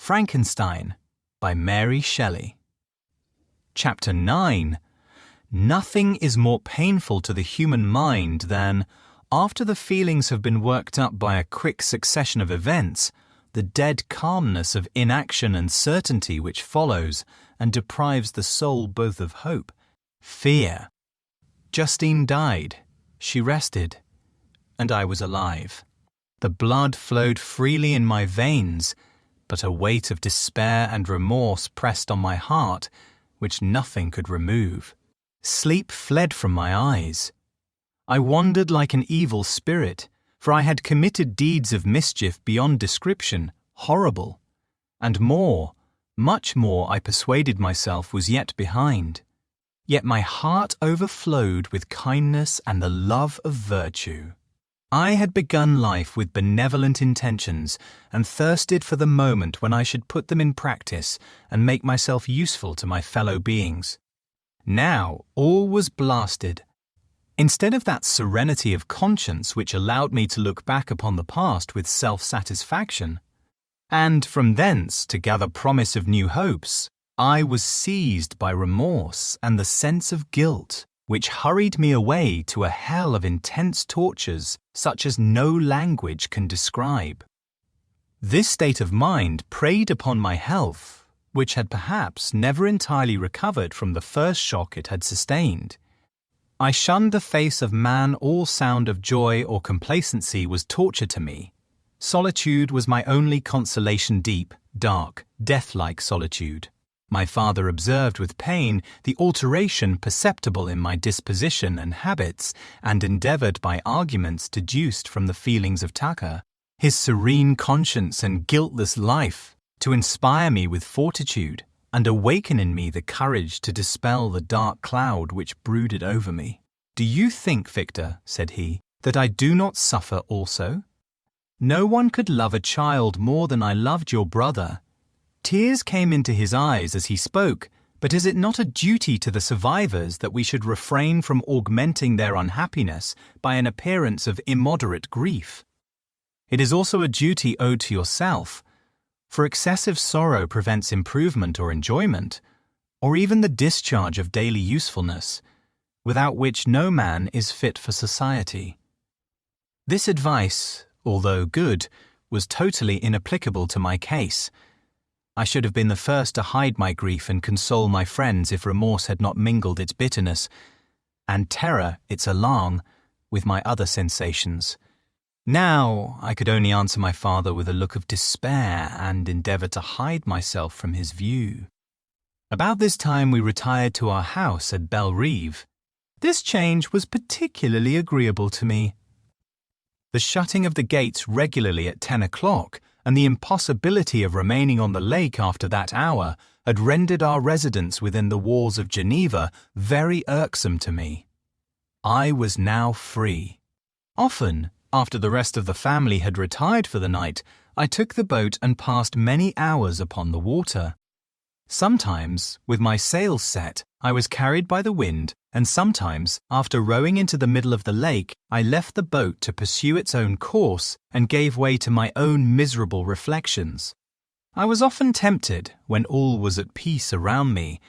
Frankenstein by Mary Shelley. Chapter 9. Nothing is more painful to the human mind than, after the feelings have been worked up by a quick succession of events, the dead calmness of inaction and certainty which follows and deprives the soul both of hope, fear. Justine died, she rested, and I was alive. The blood flowed freely in my veins, but a weight of despair and remorse pressed on my heart, which nothing could remove. Sleep fled from my eyes. I wandered like an evil spirit, for I had committed deeds of mischief beyond description, horrible. And more, much more, I persuaded myself was yet behind. Yet my heart overflowed with kindness and the love of virtue. I had begun life with benevolent intentions and thirsted for the moment when I should put them in practice and make myself useful to my fellow beings. Now all was blasted. Instead of that serenity of conscience which allowed me to look back upon the past with self-satisfaction, and from thence to gather promise of new hopes, I was seized by remorse and the sense of guilt, which hurried me away to a hell of intense tortures such as no language can describe. This state of mind preyed upon my health, which had perhaps never entirely recovered from the first shock it had sustained. I shunned the face of man. All sound of joy or complacency was torture to me. Solitude was my only consolation, deep, dark, death-like solitude. My father observed with pain the alteration perceptible in my disposition and habits, and endeavoured by arguments deduced from the feelings of Tucker, his serene conscience and guiltless life, to inspire me with fortitude, and awaken in me the courage to dispel the dark cloud which brooded over me. "Do you think, Victor," said he, "that I do not suffer also? No one could love a child more than I loved your brother." Tears came into his eyes as he spoke, but is it not a duty to the survivors that we should refrain from augmenting their unhappiness by an appearance of immoderate grief? It is also a duty owed to yourself, for excessive sorrow prevents improvement or enjoyment, or even the discharge of daily usefulness, without which no man is fit for society. This advice, although good, was totally inapplicable to my case. I should have been the first to hide my grief and console my friends if remorse had not mingled its bitterness, and terror its alarm, with my other sensations. Now I could only answer my father with a look of despair and endeavour to hide myself from his view. About this time we retired to our house at Bellerive. This change was particularly agreeable to me. The shutting of the gates regularly at 10 o'clock and the impossibility of remaining on the lake after that hour had rendered our residence within the walls of Geneva very irksome to me. I was now free. Often, after the rest of the family had retired for the night, I took the boat and passed many hours upon the water. Sometimes, with my sails set, I was carried by the wind, and sometimes, after rowing into the middle of the lake, I left the boat to pursue its own course and gave way to my own miserable reflections. I was often tempted, when all was at peace around me,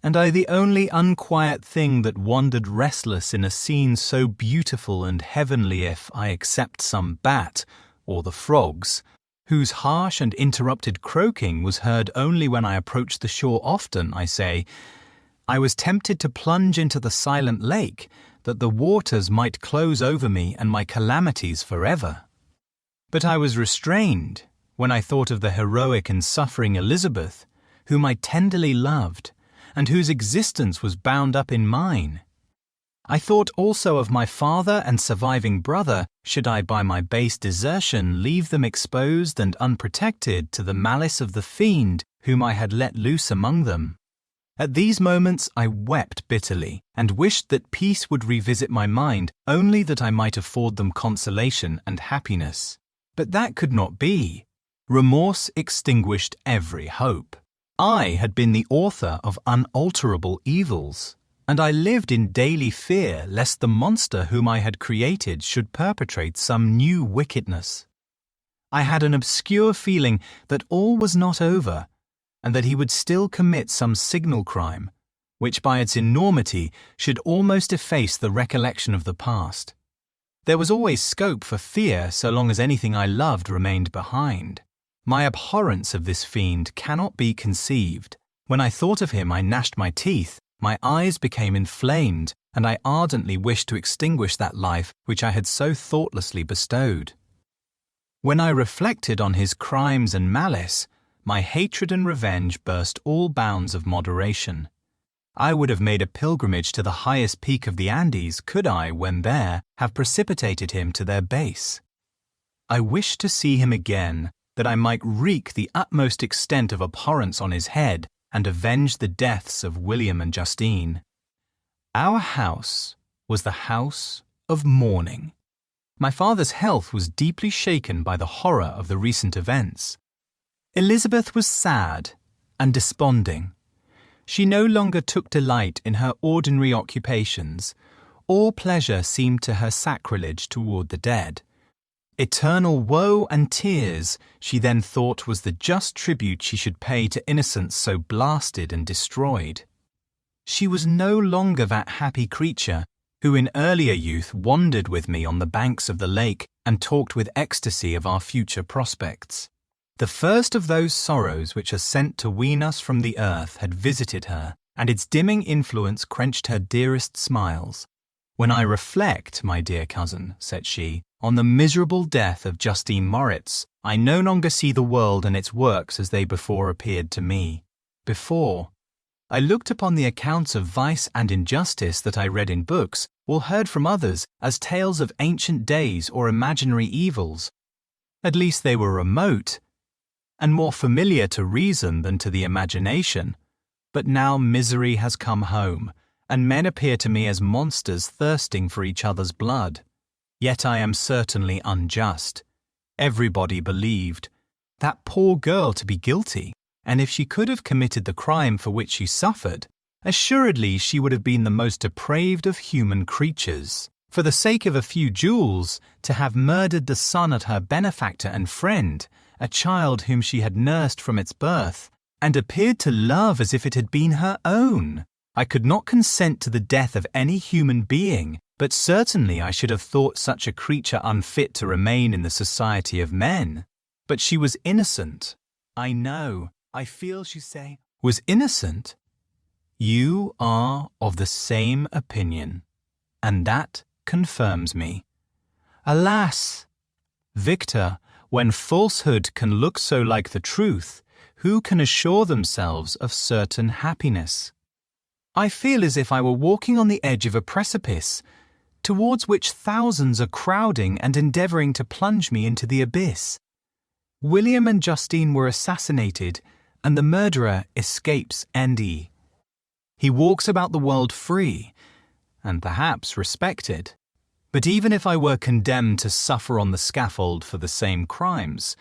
and I the only unquiet thing that wandered restless in a scene so beautiful and heavenly, if I except some bat, or the frogs, whose harsh and interrupted croaking was heard only when I approached the shore. Often, I say, I was tempted to plunge into the silent lake, that the waters might close over me and my calamities forever. But I was restrained when I thought of the heroic and suffering Elizabeth, whom I tenderly loved, and whose existence was bound up in mine. I thought also of my father and surviving brother, should I by my base desertion leave them exposed and unprotected to the malice of the fiend whom I had let loose among them. At these moments I wept bitterly, and wished that peace would revisit my mind, only that I might afford them consolation and happiness. But that could not be. Remorse extinguished every hope. I had been the author of unalterable evils, and I lived in daily fear lest the monster whom I had created should perpetrate some new wickedness. I had an obscure feeling that all was not over, and that he would still commit some signal crime, which by its enormity should almost efface the recollection of the past. There was always scope for fear so long as anything I loved remained behind. My abhorrence of this fiend cannot be conceived. When I thought of him, I gnashed my teeth, my eyes became inflamed, and I ardently wished to extinguish that life which I had so thoughtlessly bestowed. When I reflected on his crimes and malice, my hatred and revenge burst all bounds of moderation. I would have made a pilgrimage to the highest peak of the Andes could I, when there, have precipitated him to their base. I wished to see him again, that I might wreak the utmost extent of abhorrence on his head and avenge the deaths of William and Justine. Our house was the house of mourning. My father's health was deeply shaken by the horror of the recent events. Elizabeth was sad and desponding. She no longer took delight in her ordinary occupations. All pleasure seemed to her sacrilege toward the dead. Eternal woe and tears, she then thought, was the just tribute she should pay to innocence so blasted and destroyed. She was no longer that happy creature who in earlier youth wandered with me on the banks of the lake and talked with ecstasy of our future prospects. The first of those sorrows which are sent to wean us from the earth had visited her, and its dimming influence quenched her dearest smiles. "When I reflect, my dear cousin," said she, "on the miserable death of Justine Moritz, I no longer see the world and its works as they before appeared to me. Before, I looked upon the accounts of vice and injustice that I read in books or heard from others as tales of ancient days or imaginary evils. At least they were remote, and more familiar to reason than to the imagination. But now misery has come home, and men appear to me as monsters thirsting for each other's blood. Yet I am certainly unjust. Everybody believed that poor girl to be guilty, and if she could have committed the crime for which she suffered, assuredly she would have been the most depraved of human creatures. For the sake of a few jewels, to have murdered the son of her benefactor and friend, a child whom she had nursed from its birth, and appeared to love as if it had been her own. I could not consent to the death of any human being, but certainly I should have thought such a creature unfit to remain in the society of men. But she was innocent. I know, I feel, she say, was innocent. You are of the same opinion, and that confirms me. Alas! Victor, when falsehood can look so like the truth, who can assure themselves of certain happiness? I feel as if I were walking on the edge of a precipice, towards which thousands are crowding and endeavouring to plunge me into the abyss. William and Justine were assassinated, and the murderer escapes Andy. He walks about the world free, and perhaps respected. But even if I were condemned to suffer on the scaffold for the same crimes,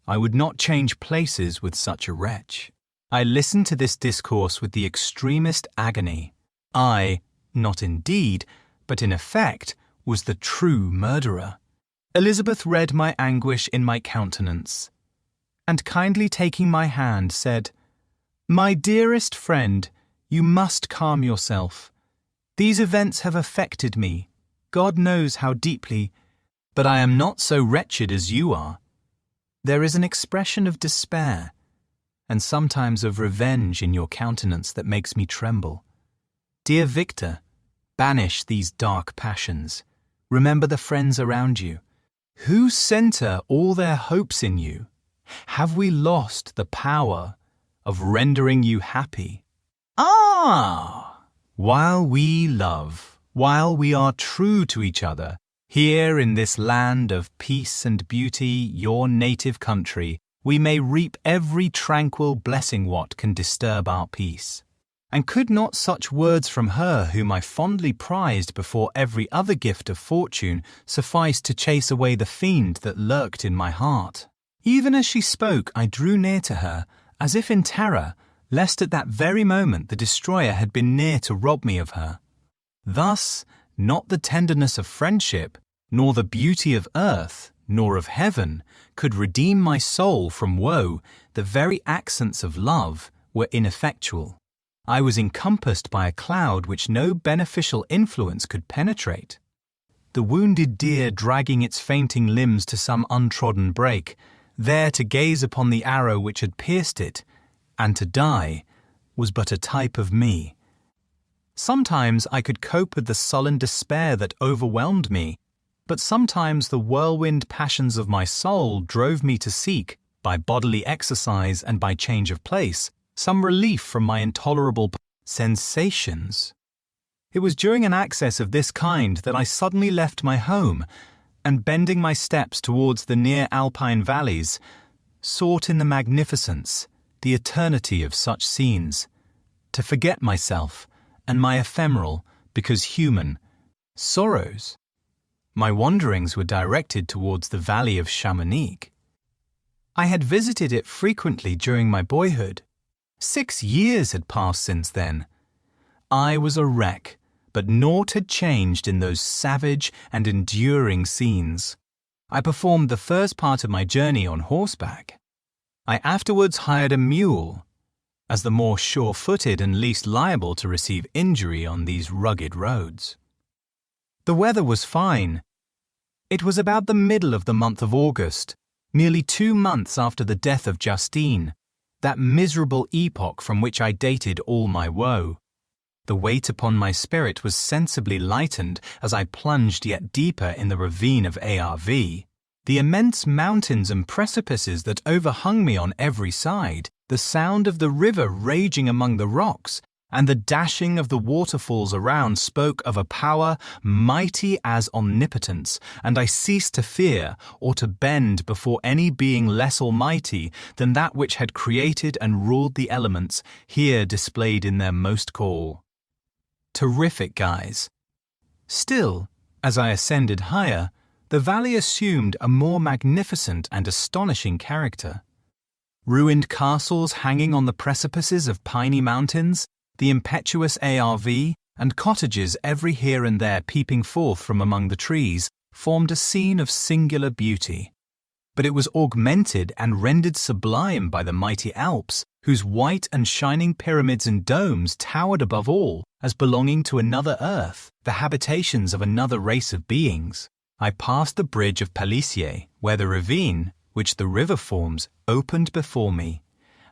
I would not change places with such a wretch. I listened to this discourse with the extremest agony. I, not in deed, but in effect, was the true murderer. Elizabeth read my anguish in my countenance, and kindly taking my hand, said, "My dearest friend, you must calm yourself. These events have affected me, God knows how deeply, but I am not so wretched as you are. There is an expression of despair, and sometimes of revenge in your countenance that makes me tremble. Dear Victor, banish these dark passions. Remember the friends around you. Who centre all their hopes in you? Have we lost the power of rendering you happy? Ah! While we love, while we are true to each other, here in this land of peace and beauty, your native country, we may reap every tranquil blessing what can disturb our peace. And could not such words from her whom I fondly prized before every other gift of fortune suffice to chase away the fiend that lurked in my heart? Even as she spoke, I drew near to her, as if in terror, lest at that very moment the destroyer had been near to rob me of her. Thus, not the tenderness of friendship, nor the beauty of earth, nor of heaven, could redeem my soul from woe, the very accents of love were ineffectual. I was encompassed by a cloud which no beneficial influence could penetrate. The wounded deer dragging its fainting limbs to some untrodden brake, there to gaze upon the arrow which had pierced it, and to die, was but a type of me. Sometimes I could cope with the sullen despair that overwhelmed me, but sometimes the whirlwind passions of my soul drove me to seek, by bodily exercise and by change of place, some relief from my intolerable sensations. It was during an access of this kind that I suddenly left my home, and bending my steps towards the near alpine valleys, sought in the magnificence, the eternity of such scenes, to forget myself and my ephemeral, because human, sorrows. My wanderings were directed towards the valley of Chamonix. I had visited it frequently during my boyhood. 6 years had passed since then. I was a wreck, but naught had changed in those savage and enduring scenes. I performed the first part of my journey on horseback. I afterwards hired a mule, as the more sure-footed and least liable to receive injury on these rugged roads. The weather was fine. It was about the middle of the month of August, merely 2 months after the death of Justine, that miserable epoch from which I dated all my woe. The weight upon my spirit was sensibly lightened as I plunged yet deeper in the ravine of Arv. The immense mountains and precipices that overhung me on every side, the sound of the river raging among the rocks, and the dashing of the waterfalls around spoke of a power mighty as omnipotence, and I ceased to fear or to bend before any being less almighty than that which had created and ruled the elements here displayed in their most call. Terrific guise. Still, as I ascended higher, the valley assumed a more magnificent and astonishing character. Ruined castles hanging on the precipices of piny mountains, the impetuous Arv, and cottages every here and there peeping forth from among the trees, formed a scene of singular beauty. But it was augmented and rendered sublime by the mighty Alps, whose white and shining pyramids and domes towered above all as belonging to another earth, the habitations of another race of beings. I passed the bridge of Palissier, where the ravine, which the river forms, opened before me,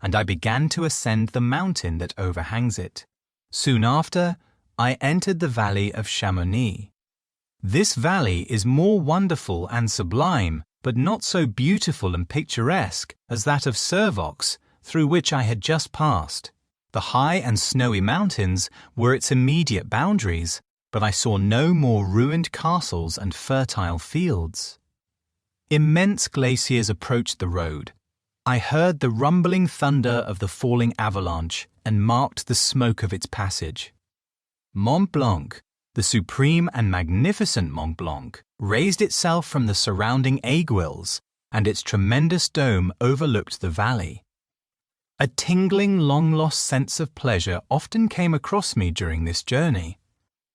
and I began to ascend the mountain that overhangs it. Soon after, I entered the valley of Chamonix. This valley is more wonderful and sublime, but not so beautiful and picturesque as that of Servox, through which I had just passed. The high and snowy mountains were its immediate boundaries, but I saw no more ruined castles and fertile fields. Immense glaciers approached the road. I heard the rumbling thunder of the falling avalanche and marked the smoke of its passage. Mont Blanc, the supreme and magnificent Mont Blanc, raised itself from the surrounding aiguilles, and its tremendous dome overlooked the valley. A tingling, long-lost sense of pleasure often came across me during this journey.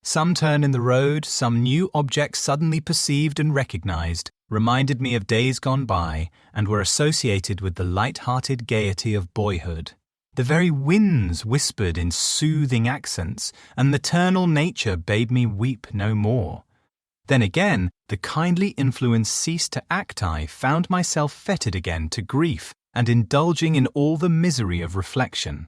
Some turn in the road, some new object suddenly perceived and recognized, reminded me of days gone by and were associated with the light-hearted gaiety of boyhood. The very winds whispered in soothing accents, and maternal nature bade me weep no more. Then again, the kindly influence ceased to act. I found myself fettered again to grief and indulging in all the misery of reflection.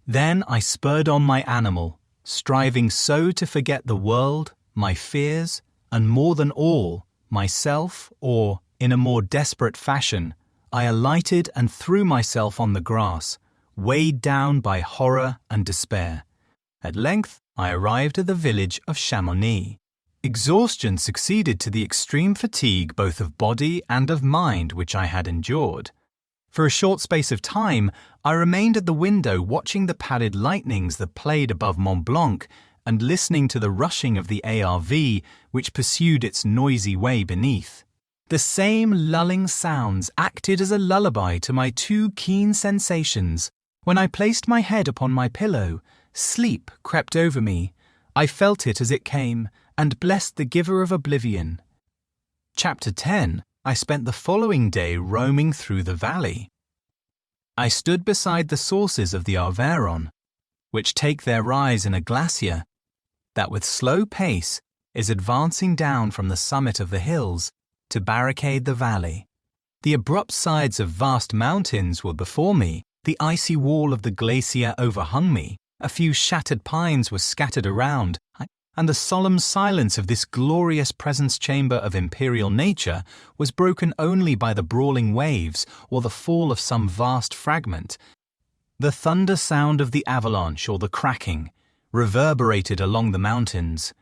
Then I spurred on my animal, striving so to forget the world, my fears, and more than all, myself, or, in a more desperate fashion, I alighted and threw myself on the grass, weighed down by horror and despair. At length I arrived at the village of Chamonix. Exhaustion succeeded to the extreme fatigue both of body and of mind which I had endured. For a short space of time, I remained at the window watching the pallid lightnings that played above Mont Blanc and listening to the rushing of the Arv which pursued its noisy way beneath. The same lulling sounds acted as a lullaby to my two keen sensations. When I placed my head upon my pillow, sleep crept over me. I felt it as it came and blessed the giver of oblivion. Chapter 10. I spent the following day roaming through the valley. I stood beside the sources of the Arveiron, which take their rise in a glacier that with slow pace is advancing down from the summit of the hills to barricade the valley. The abrupt sides of vast mountains were before me, the icy wall of the glacier overhung me, a few shattered pines were scattered around, and the solemn silence of this glorious presence chamber of imperial nature was broken only by the brawling waves or the fall of some vast fragment. The thunder sound of the avalanche or the cracking reverberated along the mountains,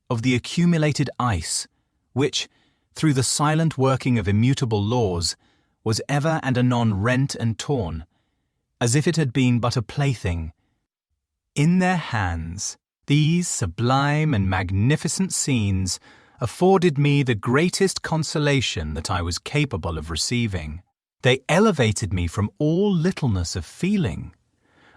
of the accumulated ice, which, through the silent working of immutable laws, was ever and anon rent and torn, as if it had been but a plaything. In their hands, these sublime and magnificent scenes afforded me the greatest consolation that I was capable of receiving. They elevated me from all littleness of feeling,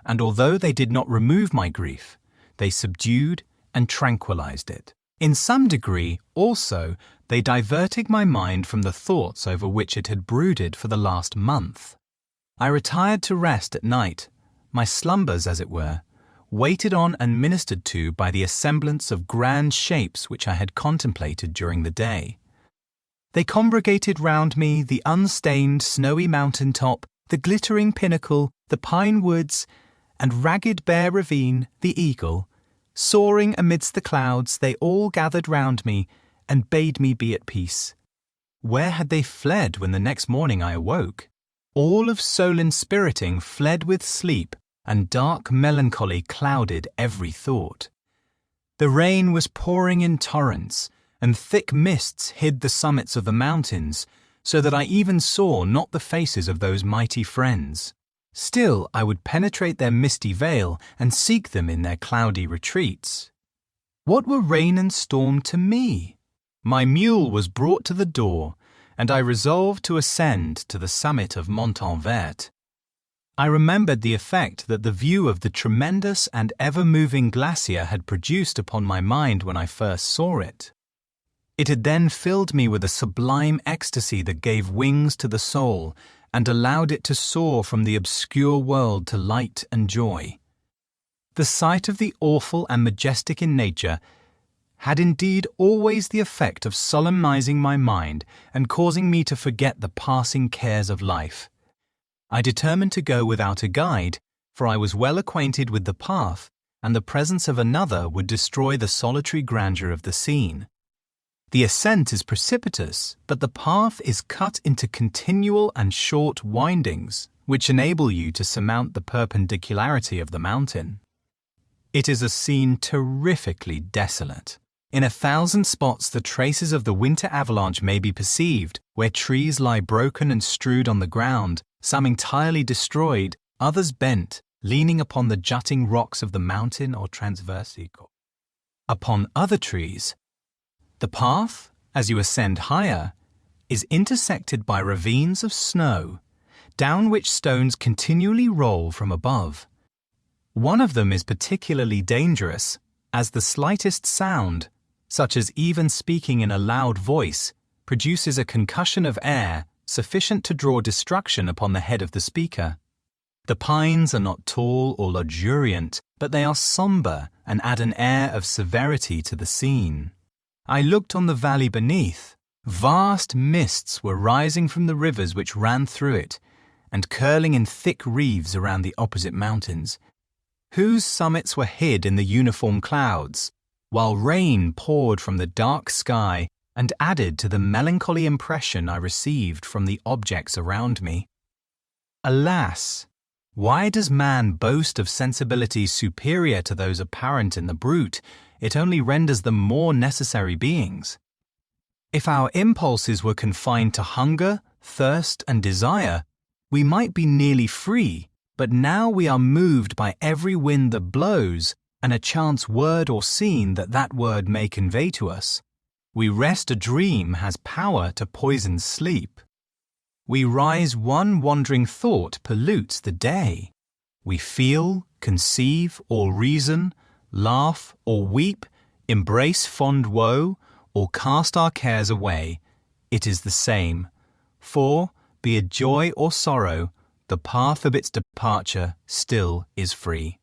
and although they did not remove my grief, they subdued and tranquilized it. In some degree, also, they diverted my mind from the thoughts over which it had brooded for the last month. I retired to rest at night, my slumbers, as it were, waited on and ministered to by the assemblance of grand shapes which I had contemplated during the day. They congregated round me, the unstained snowy mountain top, the glittering pinnacle, the pine woods, and ragged bare ravine, the eagle. Soaring amidst the clouds, they all gathered round me and bade me be at peace. Where had they fled when the next morning I awoke? All of soul-inspiriting fled with sleep, and dark melancholy clouded every thought. The rain was pouring in torrents, and thick mists hid the summits of the mountains, so that I even saw not the faces of those mighty friends. Still, I would penetrate their misty veil and seek them in their cloudy retreats. What were rain and storm to me? My mule was brought to the door, and I resolved to ascend to the summit of Montanvert. I remembered the effect that the view of the tremendous and ever-moving glacier had produced upon my mind when I first saw it. It had then filled me with a sublime ecstasy that gave wings to the soul and allowed it to soar from the obscure world to light and joy. The sight of the awful and majestic in nature had indeed always the effect of solemnizing my mind and causing me to forget the passing cares of life. I determined to go without a guide, for I was well acquainted with the path, and the presence of another would destroy the solitary grandeur of the scene. The ascent is precipitous, but the path is cut into continual and short windings, which enable you to surmount the perpendicularity of the mountain. It is a scene terrifically desolate. In 1,000 spots the traces of the winter avalanche may be perceived, where trees lie broken and strewed on the ground, some entirely destroyed, others bent, leaning upon the jutting rocks of the mountain or transversical. Upon other trees, the path, as you ascend higher, is intersected by ravines of snow, down which stones continually roll from above. One of them is particularly dangerous, as the slightest sound, such as even speaking in a loud voice, produces a concussion of air sufficient to draw destruction upon the head of the speaker. The pines are not tall or luxuriant, but they are sombre and add an air of severity to the scene. I looked on the valley beneath. Vast mists were rising from the rivers which ran through it, and curling in thick wreaths around the opposite mountains, whose summits were hid in the uniform clouds, while rain poured from the dark sky and added to the melancholy impression I received from the objects around me. Alas! Why does man boast of sensibilities superior to those apparent in the brute? It only renders them more necessary beings. If our impulses were confined to hunger, thirst, and desire, we might be nearly free, but now we are moved by every wind that blows, and a chance word or scene that word may convey to us. We rest a dream has power to poison sleep. We rise one wandering thought pollutes the day. We feel, conceive, or reason, laugh or weep, embrace fond woe, or cast our cares away, it is the same. For, be it joy or sorrow, the path of its departure still is free.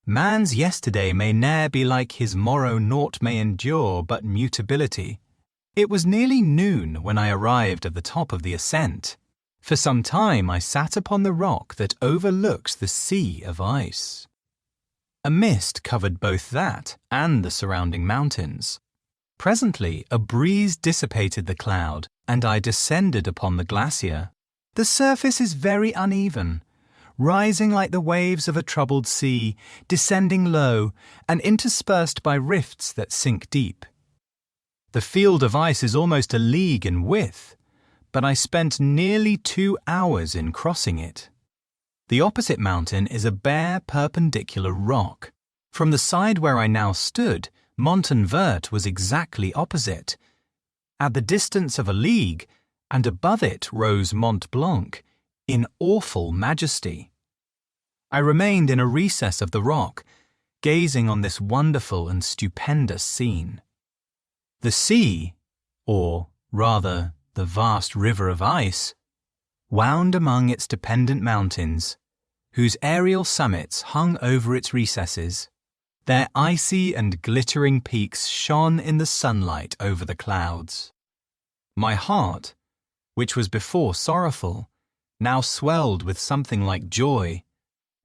Man's yesterday may ne'er be like his morrow, naught may endure but mutability. It was nearly noon when I arrived at the top of the ascent. For some time I sat upon the rock that overlooks the sea of ice. A mist covered both that and the surrounding mountains. Presently a breeze dissipated the cloud, and I descended upon the glacier. The surface is very uneven, rising like the waves of a troubled sea, descending low, and interspersed by rifts that sink deep. The field of ice is almost a league in width, but I spent nearly 2 hours in crossing it. The opposite mountain is a bare, perpendicular rock. From the side where I now stood, Montanvert was exactly opposite. At the distance of a league, and above it rose Mont Blanc, in awful majesty. I remained in a recess of the rock, gazing on this wonderful and stupendous scene. The sea, or rather the vast river of ice, wound among its dependent mountains, whose aerial summits hung over its recesses. Their icy and glittering peaks shone in the sunlight over the clouds. My heart, which was before sorrowful, now swelled with something like joy.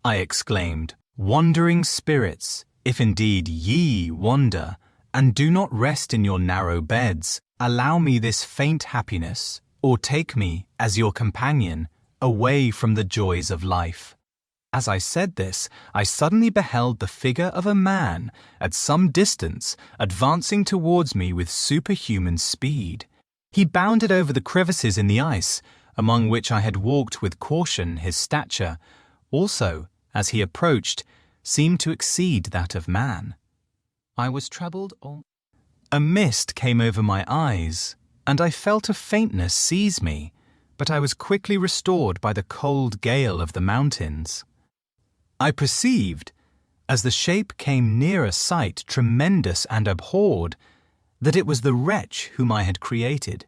I exclaimed, "Wandering spirits, if indeed ye wander, and do not rest in your narrow beds, allow me this faint happiness, or take me, as your companion, away from the joys of life." As I said this, I suddenly beheld the figure of a man, at some distance, advancing towards me with superhuman speed. He bounded over the crevices in the ice, among which I had walked with caution. His stature, also, as he approached, seemed to exceed that of man. I was troubled. A mist came over my eyes, and I felt a faintness seize me, but I was quickly restored by the cold gale of the mountains. I perceived, as the shape came nearer sight, tremendous and abhorred, that it was the wretch whom I had created.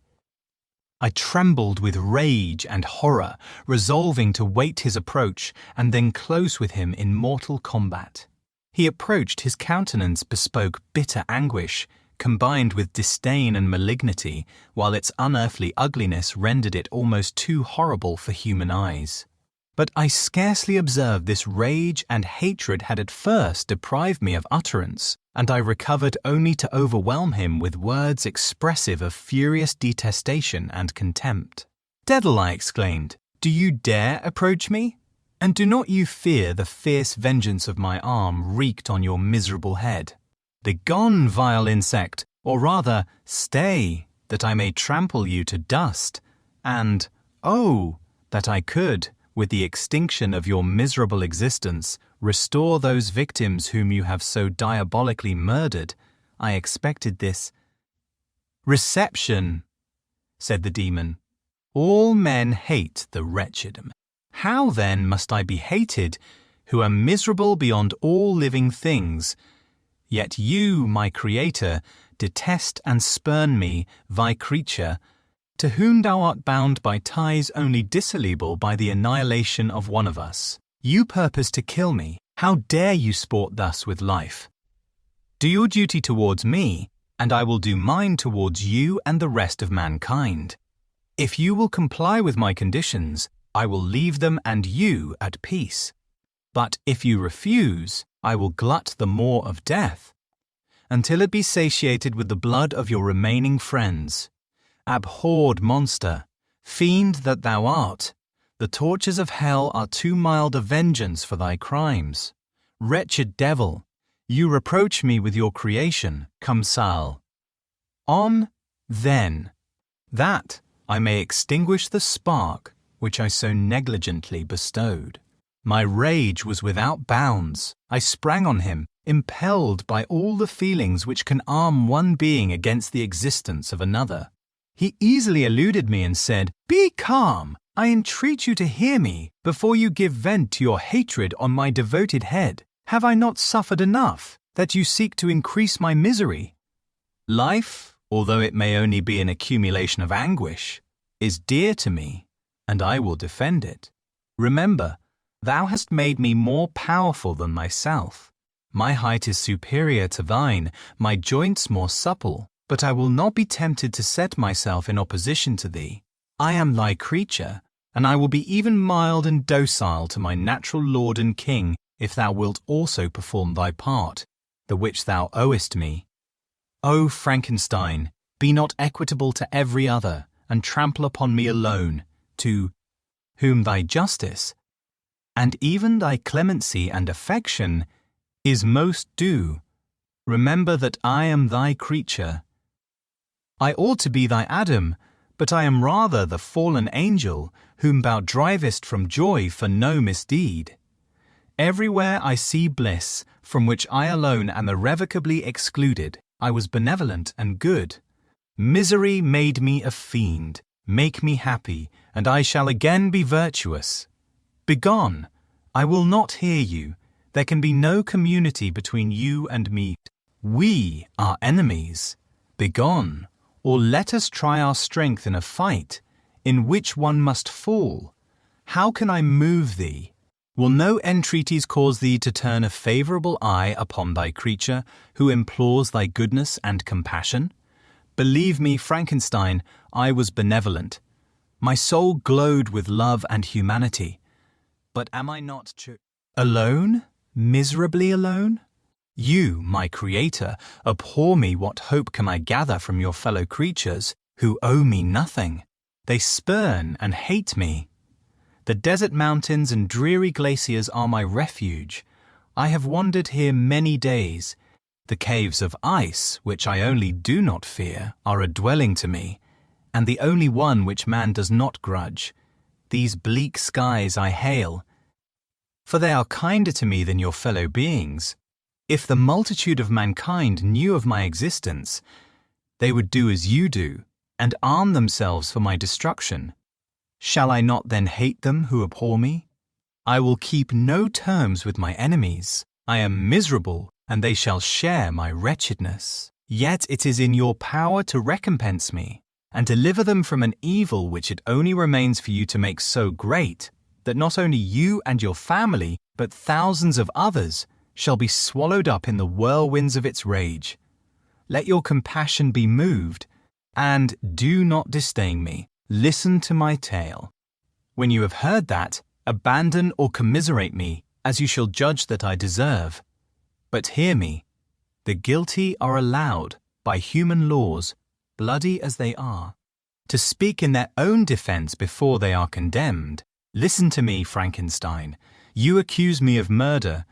I trembled with rage and horror, resolving to wait his approach and then close with him in mortal combat. He approached, his countenance bespoke bitter anguish, combined with disdain and malignity, while its unearthly ugliness rendered it almost too horrible for human eyes. But I scarcely observed this rage and hatred had at first deprived me of utterance, and I recovered only to overwhelm him with words expressive of furious detestation and contempt. "Devil," I exclaimed, "do you dare approach me? And do not you fear the fierce vengeance of my arm wreaked on your miserable head? Begone, vile insect, or rather, stay, that I may trample you to dust, and, oh, that I could, with the extinction of your miserable existence, restore those victims whom you have so diabolically murdered. I expected this." "Reception," said the demon. "All men hate the wretched. How then must I be hated, who am miserable beyond all living things? Yet you, my creator, detest and spurn me, thy creature, to whom thou art bound by ties only dissoluble by the annihilation of one of us. You purpose to kill me. How dare you sport thus with life? Do your duty towards me, and I will do mine towards you and the rest of mankind. If you will comply with my conditions, I will leave them and you at peace. But if you refuse, I will glut the maw of death, until it be satiated with the blood of your remaining friends. Abhorred monster, fiend that thou art, the tortures of hell are too mild a vengeance for thy crimes. Wretched devil, you reproach me with your creation, Kamsal. On, then, that I may extinguish the spark which I so negligently bestowed." My rage was without bounds. I sprang on him, impelled by all the feelings which can arm one being against the existence of another. He easily eluded me and said, "Be calm. I entreat you to hear me before you give vent to your hatred on my devoted head. Have I not suffered enough, that you seek to increase my misery? Life, although it may only be an accumulation of anguish, is dear to me, and I will defend it. Remember, thou hast made me more powerful than myself. My height is superior to thine, my joints more supple, but I will not be tempted to set myself in opposition to thee. I am thy creature, and I will be even mild and docile to my natural lord and king, if thou wilt also perform thy part, the which thou owest me. O Frankenstein, be not equitable to every other, and trample upon me alone, to whom thy justice, and even thy clemency and affection, is most due. Remember that I am thy creature. I ought to be thy Adam, but I am rather the fallen angel, whom thou drivest from joy for no misdeed. Everywhere I see bliss, from which I alone am irrevocably excluded. I was benevolent and good. Misery made me a fiend. Make me happy, and I shall again be virtuous. Begone! I will not hear you. There can be no community between you and me. We are enemies. Begone, or let us try our strength in a fight, in which one must fall. How can I move thee? Will no entreaties cause thee to turn a favourable eye upon thy creature, who implores thy goodness and compassion? Believe me, Frankenstein, I was benevolent. My soul glowed with love and humanity. But am I not alone? Miserably alone? You, my creator, abhor me. What hope can I gather from your fellow creatures, who owe me nothing? They spurn and hate me. The desert mountains and dreary glaciers are my refuge. I have wandered here many days. The caves of ice, which I only do not fear, are a dwelling to me, and the only one which man does not grudge. These bleak skies I hail, for they are kinder to me than your fellow beings. If the multitude of mankind knew of my existence, they would do as you do, and arm themselves for my destruction. Shall I not then hate them who abhor me? I will keep no terms with my enemies. I am miserable, and they shall share my wretchedness. Yet it is in your power to recompense me, and deliver them from an evil which it only remains for you to make so great, that not only you and your family, but thousands of others, shall be swallowed up in the whirlwinds of its rage. Let your compassion be moved, and do not disdain me. Listen to my tale. When you have heard that, abandon or commiserate me, as you shall judge that I deserve. But hear me. The guilty are allowed, by human laws, bloody as they are, to speak in their own defense before they are condemned. Listen to me, Frankenstein. You accuse me of murder,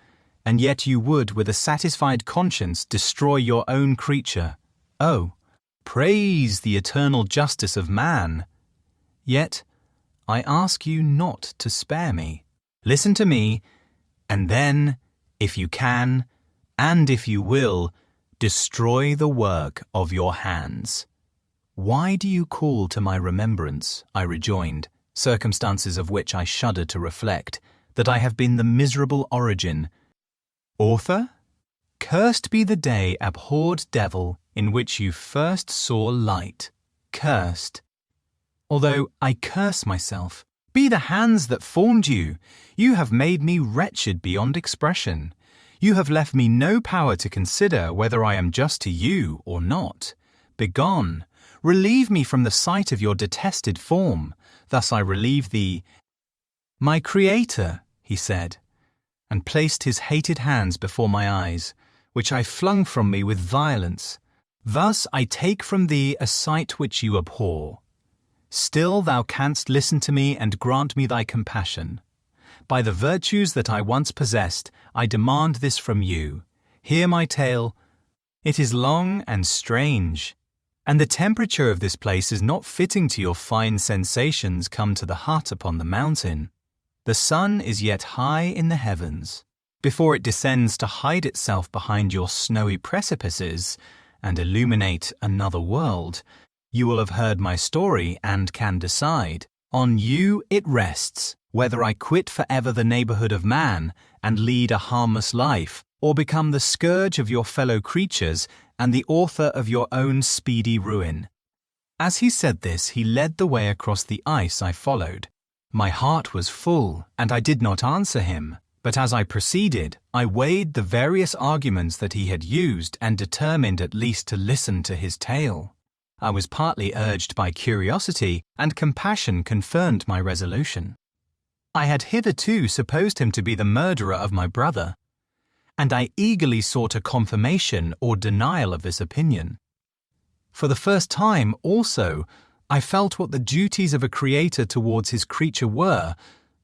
and yet you would, with a satisfied conscience, destroy your own creature. Oh, praise the eternal justice of man! Yet I ask you not to spare me. Listen to me, and then, if you can, and if you will, destroy the work of your hands. Why do you call to my remembrance, I rejoined, circumstances of which I shudder to reflect, that I have been the miserable origin? Author, cursed be the day, abhorred devil, in which you first saw light. Cursed. Although I curse myself, be the hands that formed you. You have made me wretched beyond expression. You have left me no power to consider whether I am just to you or not. Begone, relieve me from the sight of your detested form. Thus I relieve thee. My Creator, he said, and placed his hated hands before my eyes, which I flung from me with violence. Thus I take from thee a sight which you abhor. Still thou canst listen to me and grant me thy compassion. By the virtues that I once possessed, I demand this from you. Hear my tale. It is long and strange, and the temperature of this place is not fitting to your fine sensations come to the hut upon the mountain. The sun is yet high in the heavens. Before it descends to hide itself behind your snowy precipices and illuminate another world, you will have heard my story and can decide. On you it rests, whether I quit forever the neighbourhood of man and lead a harmless life, or become the scourge of your fellow creatures and the author of your own speedy ruin." As he said this, he led the way across the ice I followed. My heart was full, and I did not answer him, but as I proceeded, I weighed the various arguments that he had used and determined at least to listen to his tale. I was partly urged by curiosity, and compassion confirmed my resolution. I had hitherto supposed him to be the murderer of my brother, and I eagerly sought a confirmation or denial of this opinion. For the first time, also, I felt what the duties of a creator towards his creature were,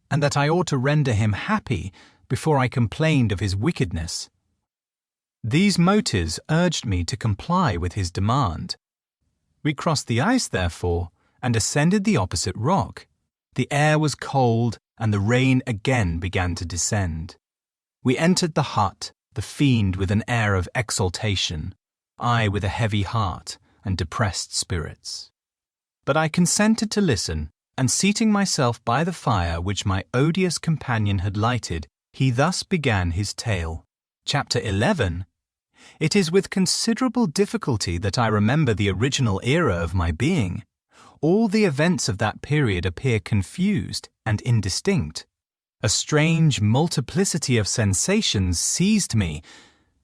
and that I ought to render him happy before I complained of his wickedness. These motives urged me to comply with his demand. We crossed the ice, therefore, and ascended the opposite rock. The air was cold, and the rain again began to descend. We entered the hut, the fiend with an air of exultation, I with a heavy heart and depressed spirits. But I consented to listen, and seating myself by the fire which my odious companion had lighted, he thus began his tale. Chapter 11. It is with considerable difficulty that I remember the original era of my being. All the events of that period appear confused and indistinct. A strange multiplicity of sensations seized me,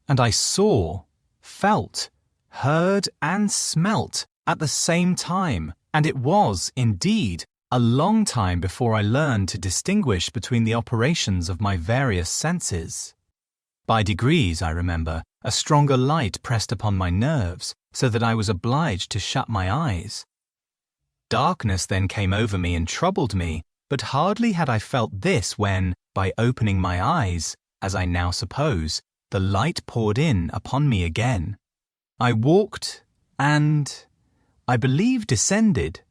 and I saw, felt, heard and smelt at the same time, and it was, indeed, a long time before I learned to distinguish between the operations of my various senses. By degrees, I remember, a stronger light pressed upon my nerves, so that I was obliged to shut my eyes. Darkness then came over me and troubled me, but hardly had I felt this when, by opening my eyes, as I now suppose, the light poured in upon me again. I walked and, I believe, descended,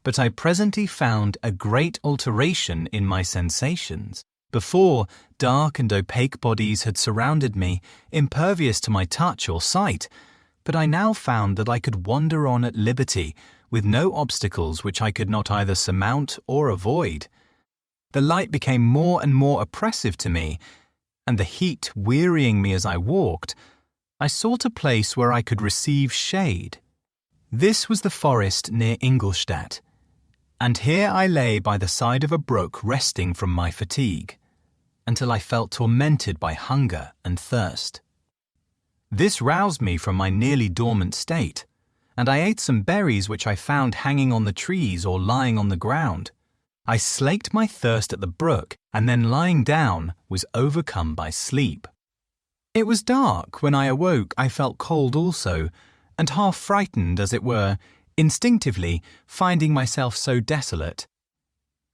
but I presently found a great alteration in my sensations. Before, dark and opaque bodies had surrounded me, impervious to my touch or sight, but I now found that I could wander on at liberty, with no obstacles which I could not either surmount or avoid. The light became more and more oppressive to me, and the heat wearying me as I walked, I sought a place where I could receive shade. This was the forest near Ingolstadt, and here I lay by the side of a brook resting from my fatigue, until I felt tormented by hunger and thirst. This roused me from my nearly dormant state, and I ate some berries which I found hanging on the trees or lying on the ground. I slaked my thirst at the brook, and then lying down, was overcome by sleep. It was dark. When I awoke, I felt cold also, and half frightened, as it were, instinctively, finding myself so desolate.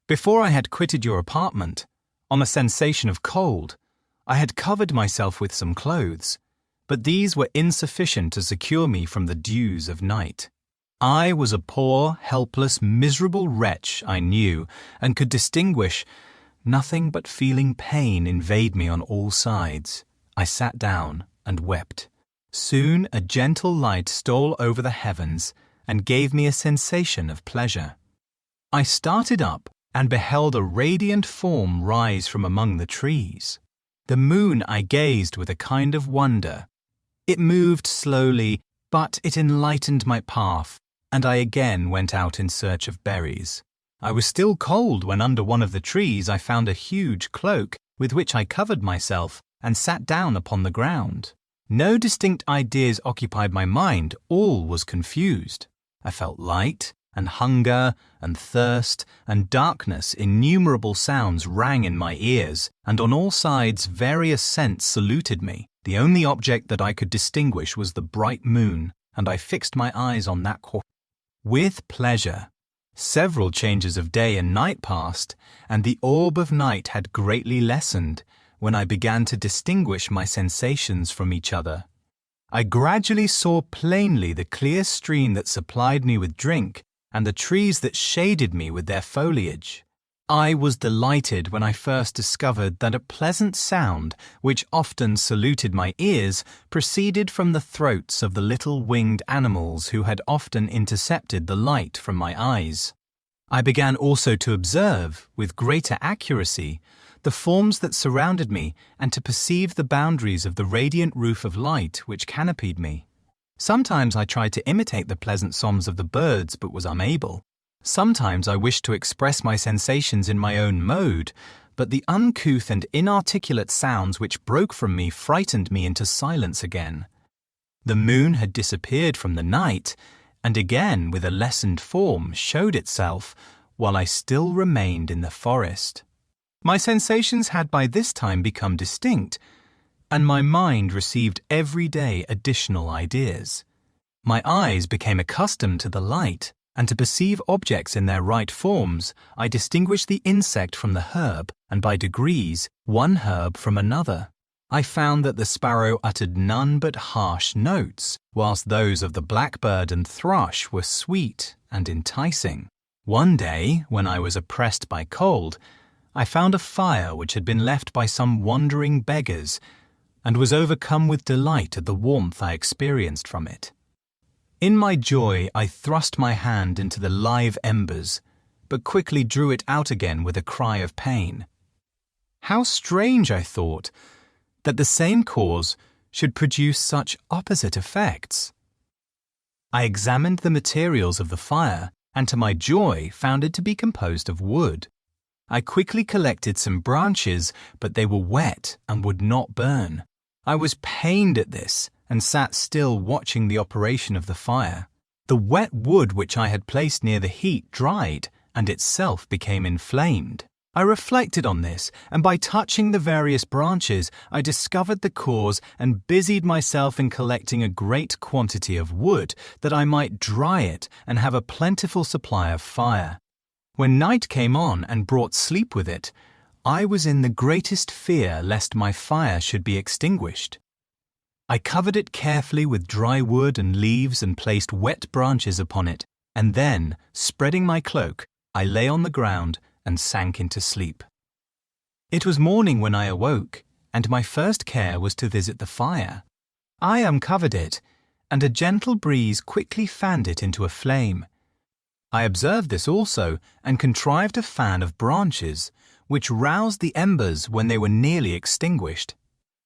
Before I had quitted your apartment, on the sensation of cold, I had covered myself with some clothes, but these were insufficient to secure me from the dews of night. I was a poor, helpless, miserable wretch, I knew, and could distinguish nothing but feeling pain invade me on all sides. I sat down and wept. Soon a gentle light stole over the heavens and gave me a sensation of pleasure. I started up and beheld a radiant form rise from among the trees. The moon I gazed with a kind of wonder. It moved slowly, but it enlightened my path, and I again went out in search of berries. I was still cold when under one of the trees I found a huge cloak with which I covered myself and sat down upon the ground. No distinct ideas occupied my mind, all was confused. I felt light, and hunger, and thirst, and darkness. Innumerable sounds rang in my ears, and on all sides various scents saluted me. The only object that I could distinguish was the bright moon, and I fixed my eyes on that quarter with pleasure. Several changes of day and night passed, and the orb of night had greatly lessened, when I began to distinguish my sensations from each other. I gradually saw plainly the clear stream that supplied me with drink, and the trees that shaded me with their foliage. I was delighted when I first discovered that a pleasant sound, which often saluted my ears, proceeded from the throats of the little winged animals who had often intercepted the light from my eyes. I began also to observe, with greater accuracy, the forms that surrounded me, and to perceive the boundaries of the radiant roof of light which canopied me. Sometimes I tried to imitate the pleasant songs of the birds but was unable. Sometimes I wished to express my sensations in my own mode, but the uncouth and inarticulate sounds which broke from me frightened me into silence again. The moon had disappeared from the night, and again with a lessened form showed itself, while I still remained in the forest. My sensations had by this time become distinct, and my mind received every day additional ideas. My eyes became accustomed to the light, and to perceive objects in their right forms, I distinguished the insect from the herb, and by degrees, one herb from another. I found that the sparrow uttered none but harsh notes, whilst those of the blackbird and thrush were sweet and enticing. One day, when I was oppressed by cold, I found a fire which had been left by some wandering beggars, and was overcome with delight at the warmth I experienced from it. In my joy, I thrust my hand into the live embers, but quickly drew it out again with a cry of pain. How strange, I thought, that the same cause should produce such opposite effects. I examined the materials of the fire, and to my joy found it to be composed of wood. I quickly collected some branches, but they were wet and would not burn. I was pained at this, and sat still watching the operation of the fire. The wet wood which I had placed near the heat dried, and itself became inflamed. I reflected on this, and by touching the various branches, I discovered the cause and busied myself in collecting a great quantity of wood, that I might dry it and have a plentiful supply of fire. When night came on and brought sleep with it, I was in the greatest fear lest my fire should be extinguished. I covered it carefully with dry wood and leaves and placed wet branches upon it, and then, spreading my cloak, I lay on the ground and sank into sleep. It was morning when I awoke, and my first care was to visit the fire. I uncovered it, and a gentle breeze quickly fanned it into a flame. I observed this also, and contrived a fan of branches, which roused the embers when they were nearly extinguished.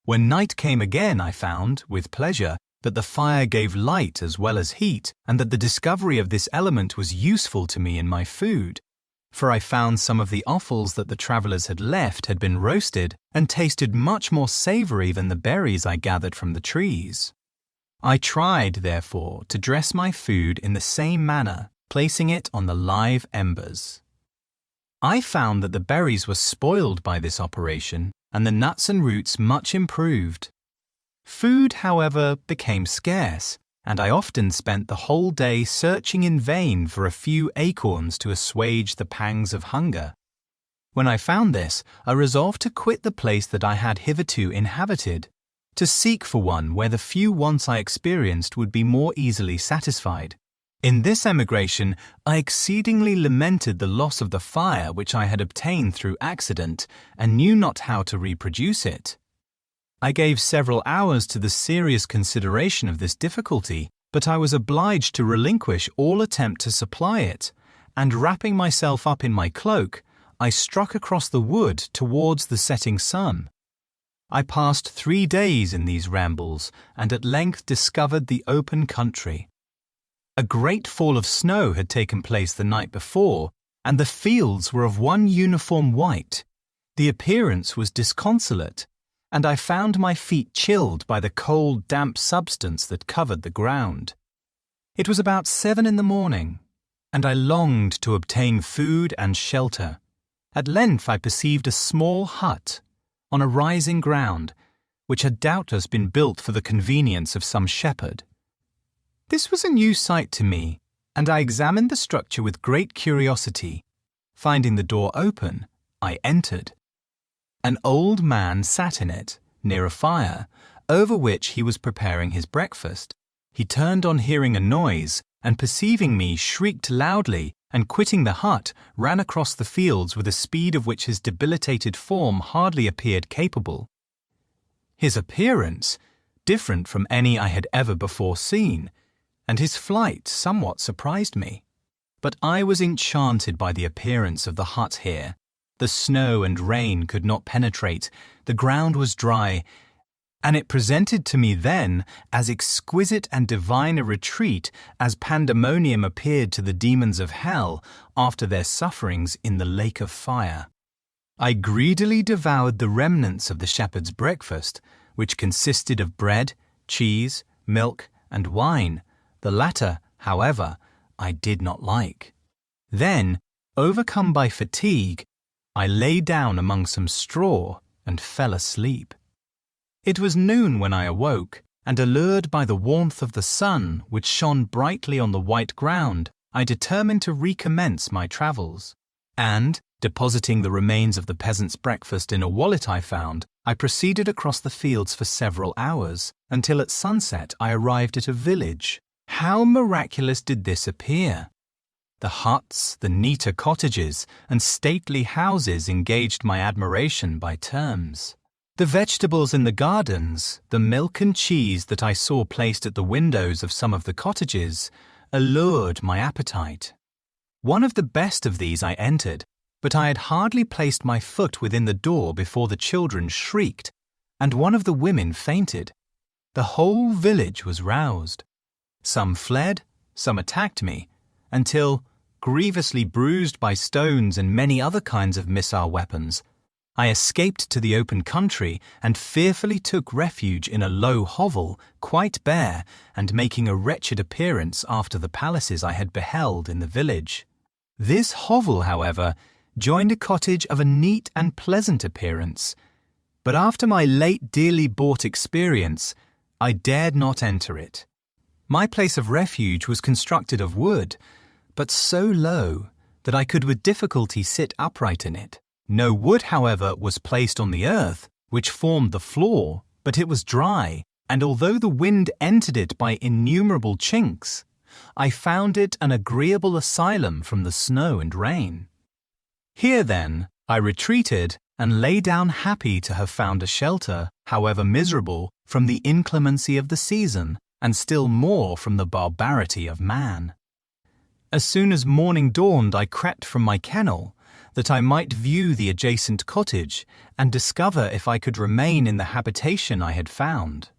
When night came again, I found, with pleasure, that the fire gave light as well as heat, and that the discovery of this element was useful to me in my food. For I found some of the offals that the travellers had left had been roasted, and tasted much more savoury than the berries I gathered from the trees. I tried, therefore, to dress my food in the same manner, placing it on the live embers. I found that the berries were spoiled by this operation, and the nuts and roots much improved. Food, however, became scarce, and I often spent the whole day searching in vain for a few acorns to assuage the pangs of hunger. When I found this, I resolved to quit the place that I had hitherto inhabited, to seek for one where the few wants I experienced would be more easily satisfied. In this emigration, I exceedingly lamented the loss of the fire which I had obtained through accident, and knew not how to reproduce it. I gave several hours to the serious consideration of this difficulty, but I was obliged to relinquish all attempt to supply it, and wrapping myself up in my cloak, I struck across the wood towards the setting sun. I passed 3 days in these rambles, and at length discovered the open country. A great fall of snow had taken place the night before, and the fields were of one uniform white. The appearance was disconsolate, and I found my feet chilled by the cold, damp substance that covered the ground. It was about 7 in the morning, and I longed to obtain food and shelter. At length I perceived a small hut on a rising ground, which had doubtless been built for the convenience of some shepherd. This was a new sight to me, and I examined the structure with great curiosity. Finding the door open, I entered. An old man sat in it, near a fire, over which he was preparing his breakfast. He turned on hearing a noise, and perceiving me, shrieked loudly, and quitting the hut, ran across the fields with a speed of which his debilitated form hardly appeared capable. His appearance, different from any I had ever before seen, and his flight somewhat surprised me. But I was enchanted by the appearance of the hut here, The snow and rain could not penetrate, the ground was dry, and it presented to me then as exquisite and divine a retreat as pandemonium appeared to the demons of hell after their sufferings in the lake of fire. I greedily devoured the remnants of the shepherd's breakfast, which consisted of bread, cheese, milk, and wine. The latter, however, I did not like. Then, overcome by fatigue, I lay down among some straw and fell asleep. It was noon when I awoke, and allured by the warmth of the sun which shone brightly on the white ground, I determined to recommence my travels. And, depositing the remains of the peasant's breakfast in a wallet I found, I proceeded across the fields for several hours, until at sunset I arrived at a village. How miraculous did this appear! The huts, the neater cottages, and stately houses engaged my admiration by terms. The vegetables in the gardens, the milk and cheese that I saw placed at the windows of some of the cottages, allured my appetite. One of the best of these I entered, but I had hardly placed my foot within the door before the children shrieked, and one of the women fainted. The whole village was roused. Some fled, some attacked me, until, grievously bruised by stones and many other kinds of missile weapons, I escaped to the open country and fearfully took refuge in a low hovel, quite bare, and making a wretched appearance after the palaces I had beheld in the village. This hovel, however, joined a cottage of a neat and pleasant appearance, but after my late dearly bought experience, I dared not enter it. My place of refuge was constructed of wood, but so low that I could with difficulty sit upright in it. No wood, however, was placed on the earth, which formed the floor, but it was dry, and although the wind entered it by innumerable chinks, I found it an agreeable asylum from the snow and rain. Here, then, I retreated and lay down happy to have found a shelter, however miserable, from the inclemency of the season, and still more from the barbarity of man. As soon as morning dawned, I crept from my kennel, that I might view the adjacent cottage and discover if I could remain in the habitation I had found.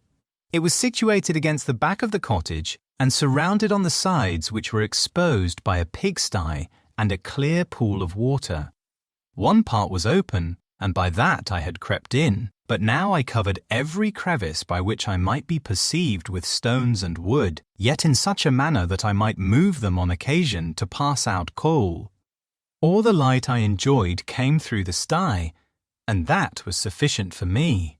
It was situated against the back of the cottage and surrounded on the sides, which were exposed by a pigsty and a clear pool of water. One part was open, and by that I had crept in, but now I covered every crevice by which I might be perceived with stones and wood, yet in such a manner that I might move them on occasion to pass out coal. All the light I enjoyed came through the sty, and that was sufficient for me.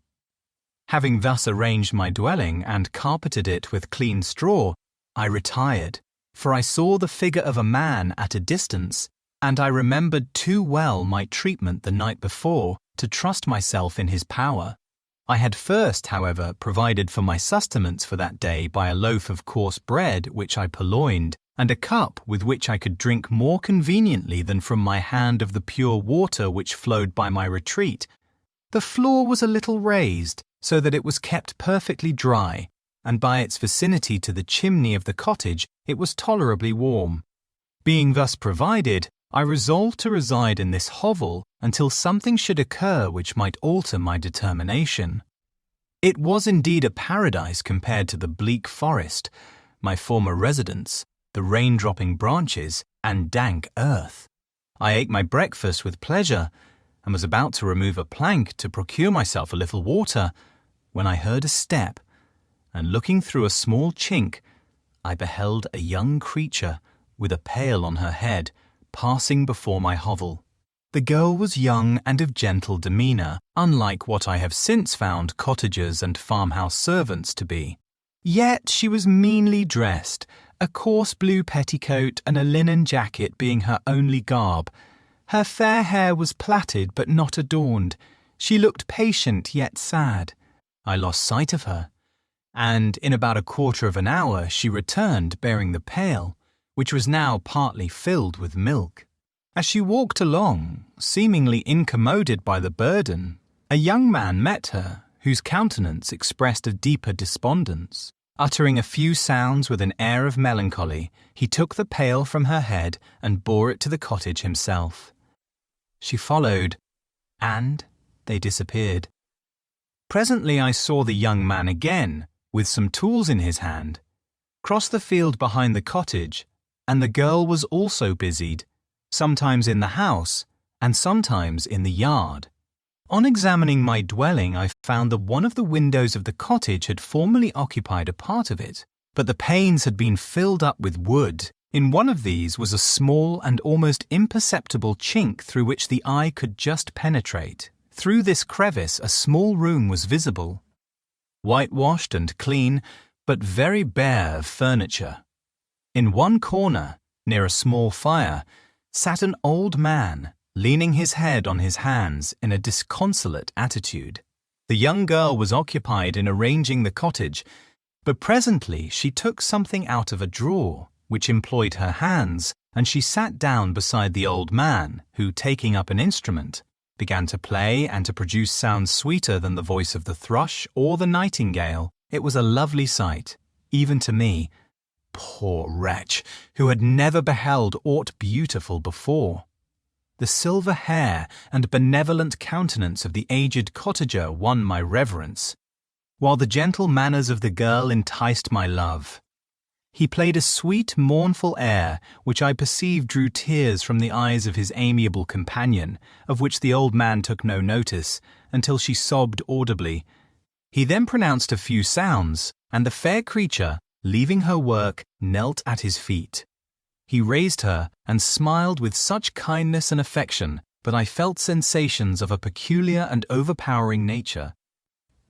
Having thus arranged my dwelling and carpeted it with clean straw, I retired, for I saw the figure of a man at a distance, and I remembered too well my treatment the night before to trust myself in his power. I had first, however, provided for my sustenance for that day by a loaf of coarse bread which I purloined, and a cup with which I could drink more conveniently than from my hand of the pure water which flowed by my retreat. The floor was a little raised, so that it was kept perfectly dry, and by its vicinity to the chimney of the cottage it was tolerably warm. Being thus provided, I resolved to reside in this hovel until something should occur which might alter my determination. It was indeed a paradise compared to the bleak forest, my former residence, the rain-dropping branches, and dank earth. I ate my breakfast with pleasure, and was about to remove a plank to procure myself a little water, when I heard a step, and looking through a small chink, I beheld a young creature with a pail on her head, passing before my hovel. The girl was young and of gentle demeanour, unlike what I have since found cottagers and farmhouse servants to be. Yet she was meanly dressed, a coarse blue petticoat and a linen jacket being her only garb. Her fair hair was plaited but not adorned. She looked patient yet sad. I lost sight of her, and in about a quarter of an hour she returned bearing the pail, which was now partly filled with milk. As she walked along, seemingly incommoded by the burden, a young man met her, whose countenance expressed a deeper despondence. Uttering a few sounds with an air of melancholy, he took the pail from her head and bore it to the cottage himself. She followed, and they disappeared. Presently I saw the young man again, with some tools in his hand, cross the field behind the cottage, and the girl was also busied, sometimes in the house and sometimes in the yard. On examining my dwelling, I found that one of the windows of the cottage had formerly occupied a part of it, but the panes had been filled up with wood. In one of these was a small and almost imperceptible chink through which the eye could just penetrate. Through this crevice a small room was visible, whitewashed and clean, but very bare of furniture. In one corner, near a small fire, sat an old man, leaning his head on his hands in a disconsolate attitude. The young girl was occupied in arranging the cottage, but presently she took something out of a drawer, which employed her hands, and she sat down beside the old man, who, taking up an instrument, began to play and to produce sounds sweeter than the voice of the thrush or the nightingale. It was a lovely sight, even to me, poor wretch, who had never beheld aught beautiful before. The silver hair and benevolent countenance of the aged cottager won my reverence, while the gentle manners of the girl enticed my love. He played a sweet, mournful air, which I perceived drew tears from the eyes of his amiable companion, of which the old man took no notice, until she sobbed audibly. He then pronounced a few sounds, and the fair creature, leaving her work, knelt at his feet. He raised her and smiled with such kindness and affection that I felt sensations of a peculiar and overpowering nature.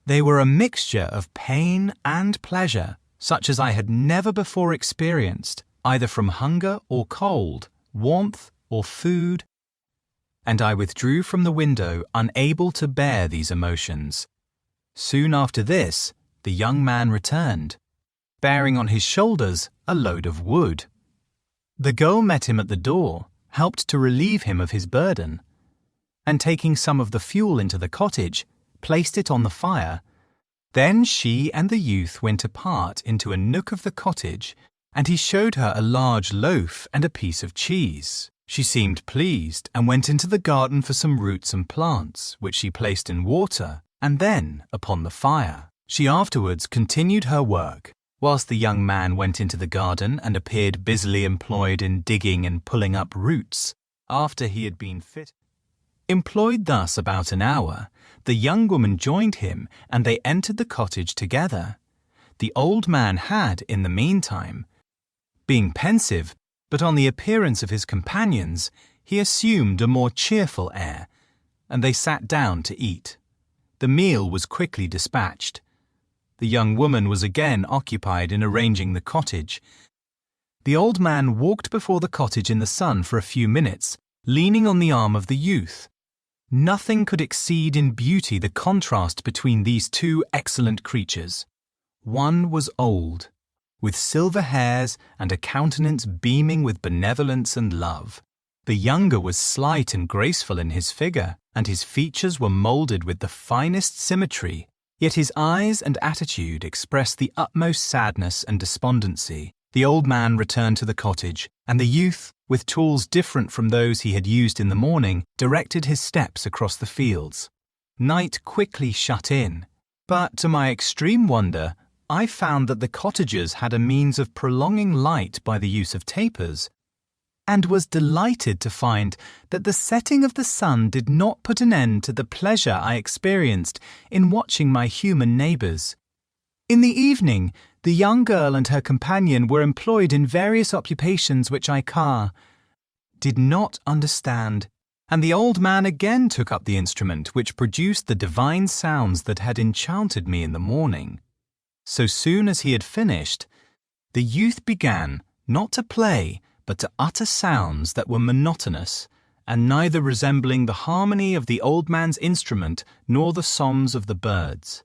They were a mixture of pain and pleasure, such as I had never before experienced, either from hunger or cold, warmth or food, and I withdrew from the window, unable to bear these emotions. Soon after this, the young man returned, bearing on his shoulders a load of wood. The girl met him at the door, helped to relieve him of his burden, and taking some of the fuel into the cottage, placed it on the fire. Then she and the youth went apart into a nook of the cottage, and he showed her a large loaf and a piece of cheese. She seemed pleased and went into the garden for some roots and plants, which she placed in water, and then upon the fire. She afterwards continued her work, whilst the young man went into the garden and appeared busily employed in digging and pulling up roots, after he had been fit. Employed thus about an hour, the young woman joined him, and they entered the cottage together. The old man had, in the meantime, being pensive, but on the appearance of his companions, he assumed a more cheerful air, and they sat down to eat. The meal was quickly dispatched. The young woman was again occupied in arranging the cottage. The old man walked before the cottage in the sun for a few minutes, leaning on the arm of the youth. Nothing could exceed in beauty the contrast between these two excellent creatures. One was old, with silver hairs and a countenance beaming with benevolence and love. The younger was slight and graceful in his figure, and his features were moulded with the finest symmetry, yet his eyes and attitude expressed the utmost sadness and despondency. The old man returned to the cottage, and the youth, with tools different from those he had used in the morning, directed his steps across the fields. Night quickly shut in, but to my extreme wonder, I found that the cottagers had a means of prolonging light by the use of tapers, and was delighted to find that the setting of the sun did not put an end to the pleasure I experienced in watching my human neighbours. In the evening, the young girl and her companion were employed in various occupations which I did not understand, and the old man again took up the instrument which produced the divine sounds that had enchanted me in the morning. So soon as he had finished, the youth began, not to play, but to utter sounds that were monotonous, and neither resembling the harmony of the old man's instrument nor the songs of the birds.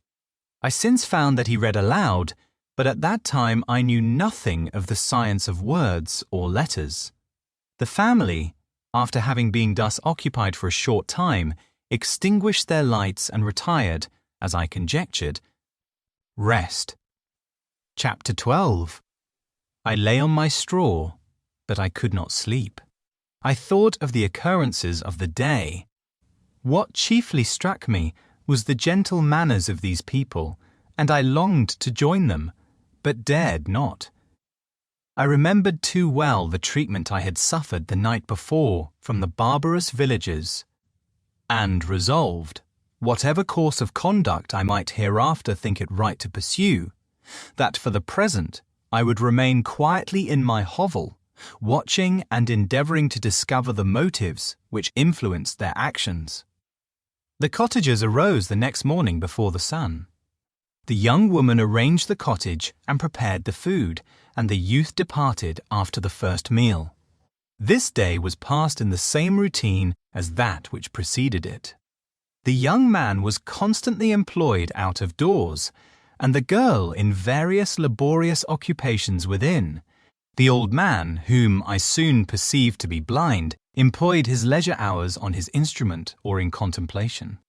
I since found that he read aloud, but at that time I knew nothing of the science of words or letters. The family, after having been thus occupied for a short time, extinguished their lights and retired, as I conjectured. Rest. Chapter 12. I lay on my straw, but I could not sleep. I thought of the occurrences of the day. What chiefly struck me was the gentle manners of these people, and I longed to join them, but dared not. I remembered too well the treatment I had suffered the night before from the barbarous villagers, and resolved, whatever course of conduct I might hereafter think it right to pursue, that for the present I would remain quietly in my hovel, watching and endeavouring to discover the motives which influenced their actions. The cottagers arose the next morning before the sun. The young woman arranged the cottage and prepared the food, and the youth departed after the first meal. This day was passed in the same routine as that which preceded it. The young man was constantly employed out of doors, and the girl in various laborious occupations within. The old man, whom I soon perceived to be blind, employed his leisure hours on his instrument or in contemplation.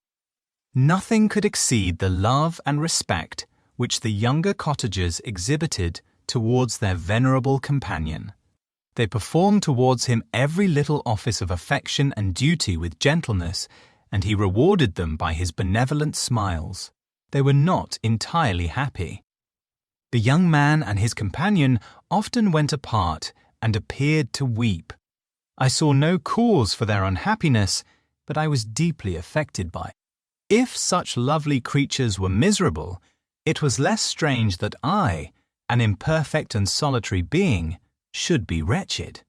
Nothing could exceed the love and respect which the younger cottagers exhibited towards their venerable companion. They performed towards him every little office of affection and duty with gentleness, and he rewarded them by his benevolent smiles. They were not entirely happy. The young man and his companion often went apart and appeared to weep. I saw no cause for their unhappiness, but I was deeply affected by it. If such lovely creatures were miserable, it was less strange that I, an imperfect and solitary being, should be wretched.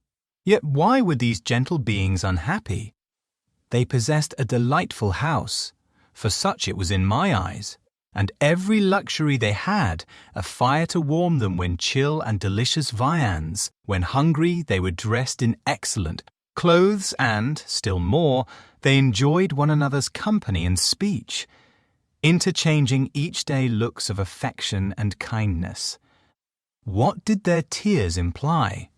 Yet why were these gentle beings unhappy? They possessed a delightful house, for such it was in my eyes, and every luxury they had, a fire to warm them when chill and delicious viands. When hungry, they were dressed in excellent clothes and, still more, they enjoyed one another's company and speech, interchanging each day looks of affection and kindness. What did their tears imply?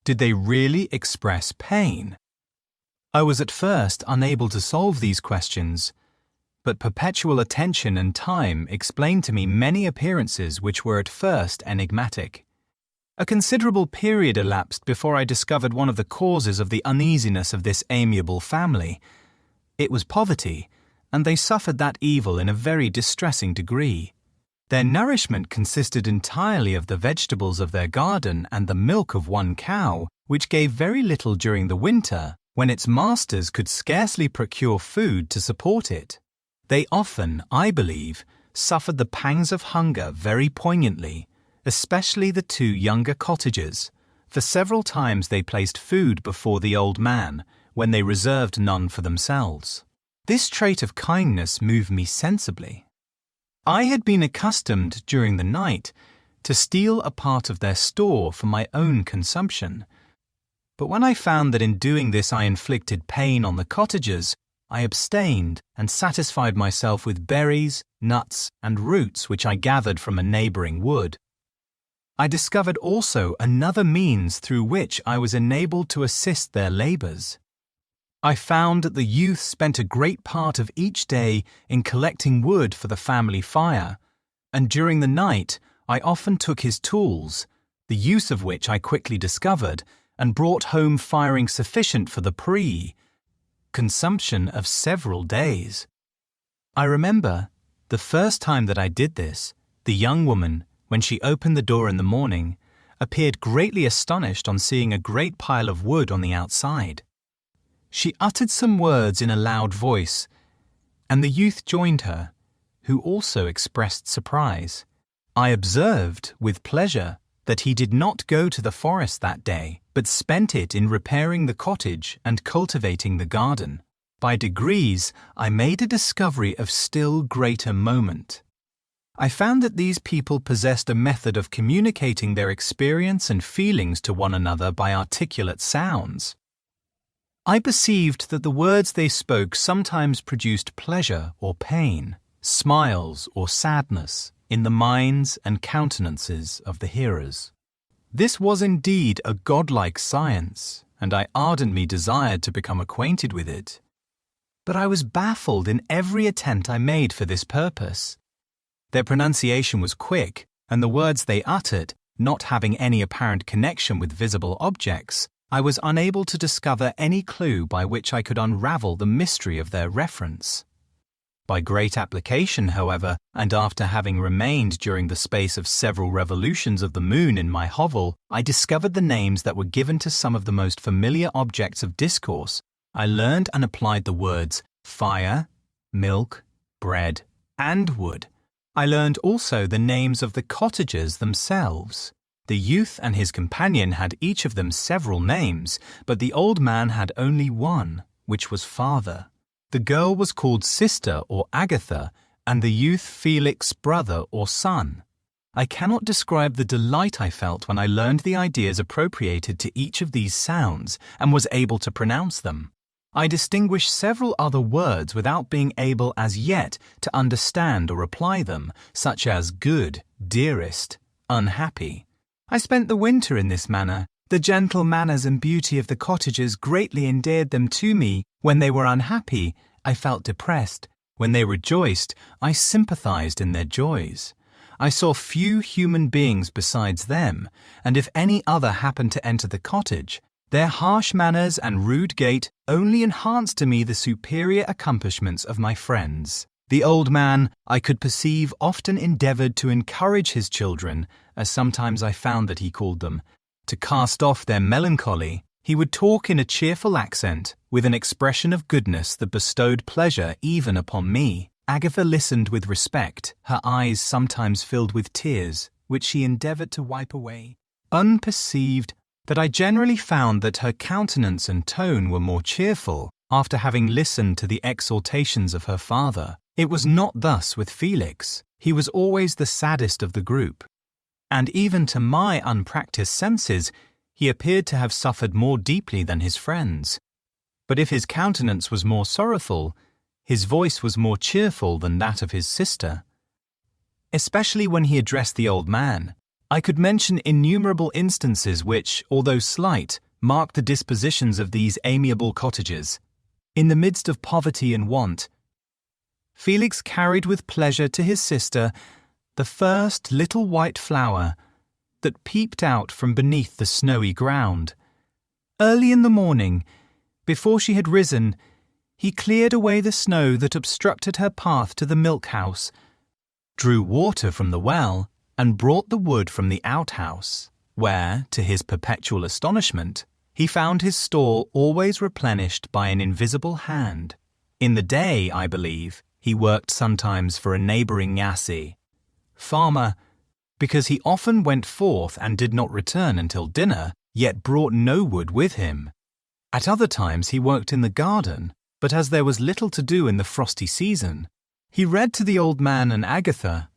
Did they really express pain? I was at first unable to solve these questions, but perpetual attention and time explained to me many appearances which were at first enigmatic. A considerable period elapsed before I discovered one of the causes of the uneasiness of this amiable family. It was poverty, and they suffered that evil in a very distressing degree. Their nourishment consisted entirely of the vegetables of their garden and the milk of one cow, which gave very little during the winter, when its masters could scarcely procure food to support it. They often, I believe, suffered the pangs of hunger very poignantly, especially the two younger cottagers, for several times they placed food before the old man, when they reserved none for themselves. This trait of kindness moved me sensibly. I had been accustomed during the night to steal a part of their store for my own consumption, but when I found that in doing this I inflicted pain on the cottagers, I abstained and satisfied myself with berries, nuts, and roots which I gathered from a neighbouring wood. I discovered also another means through which I was enabled to assist their labours. I found that the youth spent a great part of each day in collecting wood for the family fire, and during the night I often took his tools, the use of which I quickly discovered, and brought home firing sufficient for the consumption of several days. I remember, the first time that I did this, the young woman, when she opened the door in the morning, appeared greatly astonished on seeing a great pile of wood on the outside. She uttered some words in a loud voice, and the youth joined her, who also expressed surprise. I observed, with pleasure, that he did not go to the forest that day, but spent it in repairing the cottage and cultivating the garden. By degrees, I made a discovery of still greater moment. I found that these people possessed a method of communicating their experience and feelings to one another by articulate sounds. I perceived that the words they spoke sometimes produced pleasure or pain, smiles or sadness in the minds and countenances of the hearers. This was indeed a godlike science, and I ardently desired to become acquainted with it. But I was baffled in every attempt I made for this purpose. Their pronunciation was quick, and the words they uttered, not having any apparent connection with visible objects, I was unable to discover any clue by which I could unravel the mystery of their reference. By great application, however, and after having remained during the space of several revolutions of the moon in my hovel, I discovered the names that were given to some of the most familiar objects of discourse. I learned and applied the words fire, milk, bread, and wood. I learned also the names of the cottagers themselves. The youth and his companion had each of them several names, but the old man had only one, which was father. The girl was called sister or Agatha, and the youth Felix brother or son. I cannot describe the delight I felt when I learned the ideas appropriated to each of these sounds and was able to pronounce them. I distinguished several other words without being able as yet to understand or apply them, such as good, dearest, unhappy. I spent the winter in this manner. The gentle manners and beauty of the cottagers greatly endeared them to me. When they were unhappy, I felt depressed. When they rejoiced, I sympathized in their joys. I saw few human beings besides them, and if any other happened to enter the cottage, their harsh manners and rude gait only enhanced to me the superior accomplishments of my friends. The old man, I could perceive, often endeavored to encourage his children, as sometimes I found that he called them, to cast off their melancholy. He would talk in a cheerful accent, with an expression of goodness that bestowed pleasure even upon me. Agatha listened with respect, her eyes sometimes filled with tears, which she endeavored to wipe away. Unperceived, that I generally found that her countenance and tone were more cheerful after having listened to the exhortations of her father. It was not thus with Felix. He was always the saddest of the group, and even to my unpractised senses, he appeared to have suffered more deeply than his friends. But if his countenance was more sorrowful, his voice was more cheerful than that of his sister. Especially when he addressed the old man, I could mention innumerable instances which, although slight, marked the dispositions of these amiable cottagers. In the midst of poverty and want, Felix carried with pleasure to his sister the first little white flower that peeped out from beneath the snowy ground. Early in the morning, before she had risen, he cleared away the snow that obstructed her path to the milk house, drew water from the well, and brought the wood from the outhouse, where, to his perpetual astonishment, he found his store always replenished by an invisible hand. In the day, I believe, he worked sometimes for a neighbouring Yassi farmer, because he often went forth and did not return until dinner, yet brought no wood with him. At other times he worked in the garden, but as there was little to do in the frosty season, he read to the old man and Agatha.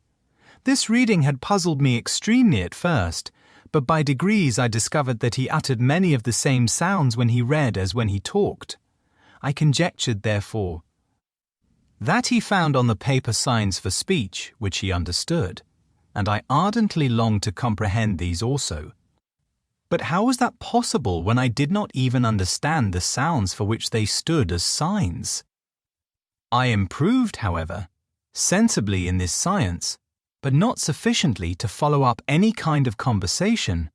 This reading had puzzled me extremely at first, but by degrees I discovered that he uttered many of the same sounds when he read as when he talked. I conjectured, therefore, that he found on the paper signs for speech which he understood, and I ardently longed to comprehend these also. But how was that possible when I did not even understand the sounds for which they stood as signs? I improved, however, sensibly in this science, but not sufficiently to follow up any kind of conversation,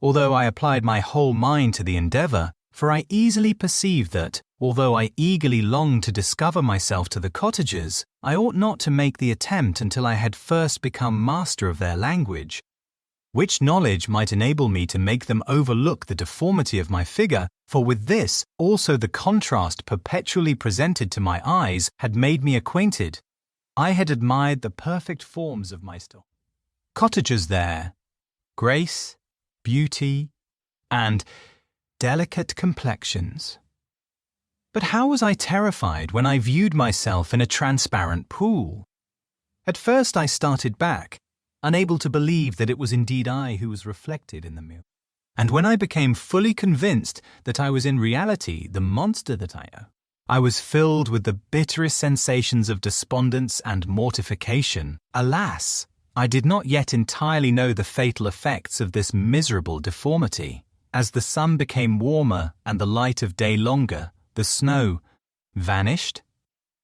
although I applied my whole mind to the endeavour, for I easily perceived that, although I eagerly longed to discover myself to the cottagers, I ought not to make the attempt until I had first become master of their language, which knowledge might enable me to make them overlook the deformity of my figure, for with this also the contrast perpetually presented to my eyes had made me acquainted. I had admired the perfect forms of my style. Cottagers there, grace, beauty, and delicate complexions. But how was I terrified when I viewed myself in a transparent pool? At first I started back, unable to believe that it was indeed I who was reflected in the mirror. And when I became fully convinced that I was in reality the monster that I was filled with the bitterest sensations of despondence and mortification. Alas, I did not yet entirely know the fatal effects of this miserable deformity. As the sun became warmer and the light of day longer, the snow vanished,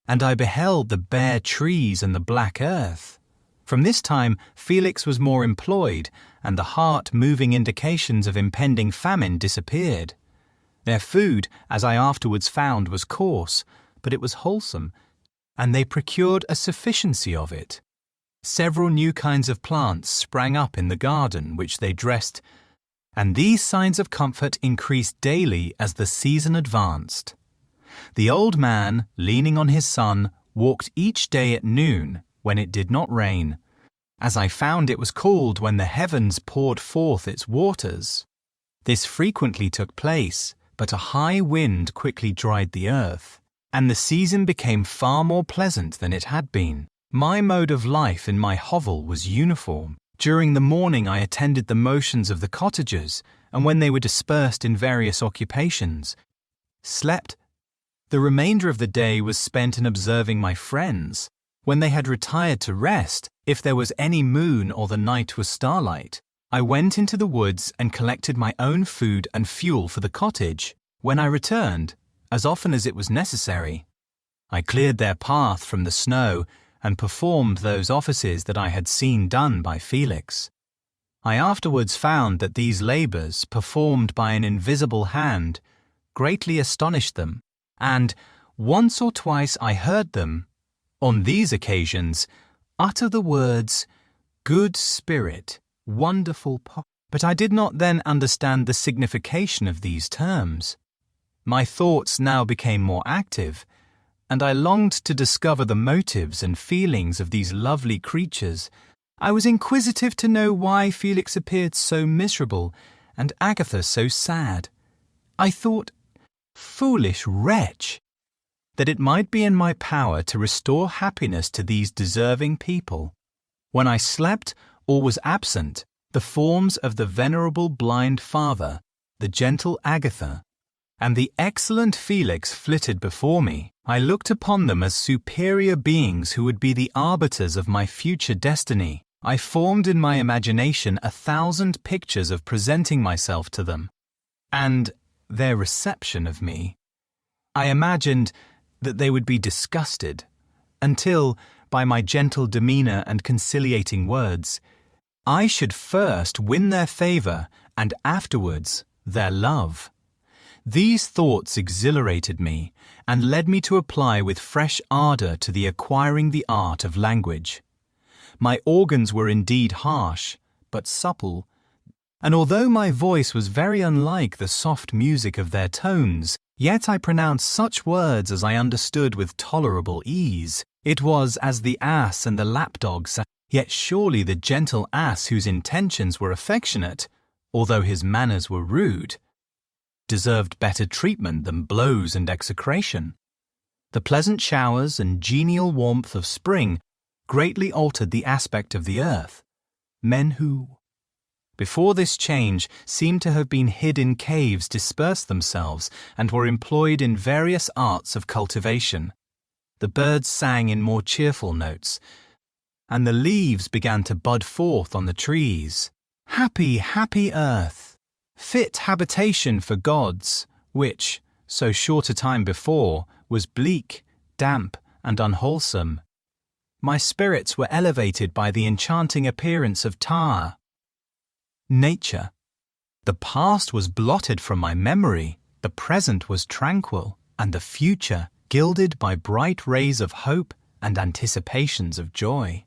and I beheld the bare trees and the black earth. From this time Felix was more employed, and the heart-moving indications of impending famine disappeared. Their food, as I afterwards found, was coarse, but it was wholesome, and they procured a sufficiency of it. Several new kinds of plants sprang up in the garden which they dressed, and these signs of comfort increased daily as the season advanced. The old man, leaning on his son, walked each day at noon, when it did not rain, as I found it was called when the heavens poured forth its waters. This frequently took place, but a high wind quickly dried the earth, and the season became far more pleasant than it had been. My mode of life in my hovel was uniform. During the morning I attended the motions of the cottagers, and when they were dispersed in various occupations, slept. The remainder of the day was spent in observing my friends. When they had retired to rest, if there was any moon or the night was starlight, I went into the woods and collected my own food and fuel for the cottage. When I returned, as often as it was necessary, I cleared their path from the snow and performed those offices that I had seen done by Felix. I afterwards found that these labours, performed by an invisible hand, greatly astonished them, and once or twice I heard them, on these occasions, utter the words, "Good Spirit, wonderful but I did not then understand the signification of these terms. My thoughts now became more active, and I longed to discover the motives and feelings of these lovely creatures. I was inquisitive to know why Felix appeared so miserable and Agatha so sad. I thought, foolish wretch, that it might be in my power to restore happiness to these deserving people. When I slept or was absent, the forms of the venerable blind father, the gentle Agatha, and the excellent Felix flitted before me. I looked upon them as superior beings who would be the arbiters of my future destiny. I formed in my imagination 1,000 pictures of presenting myself to them, and their reception of me. I imagined that they would be disgusted, until, by my gentle demeanour and conciliating words, I should first win their favour and afterwards their love. These thoughts exhilarated me and led me to apply with fresh ardour to the acquiring the art of language. My organs were indeed harsh, but supple, and although my voice was very unlike the soft music of their tones, yet I pronounced such words as I understood with tolerable ease. It was as the ass and the lapdog sang, yet surely the gentle ass whose intentions were affectionate, although his manners were rude, deserved better treatment than blows and execration. The pleasant showers and genial warmth of spring greatly altered the aspect of the earth. Men who, before this change, seemed to have been hid in caves dispersed themselves and were employed in various arts of cultivation. The birds sang in more cheerful notes, and the leaves began to bud forth on the trees. Happy, happy earth, fit habitation for gods, which, so short a time before, was bleak, damp, and unwholesome. My spirits were elevated by the enchanting appearance of Tyre. Nature. The past was blotted from my memory, the present was tranquil, and the future gilded by bright rays of hope and anticipations of joy.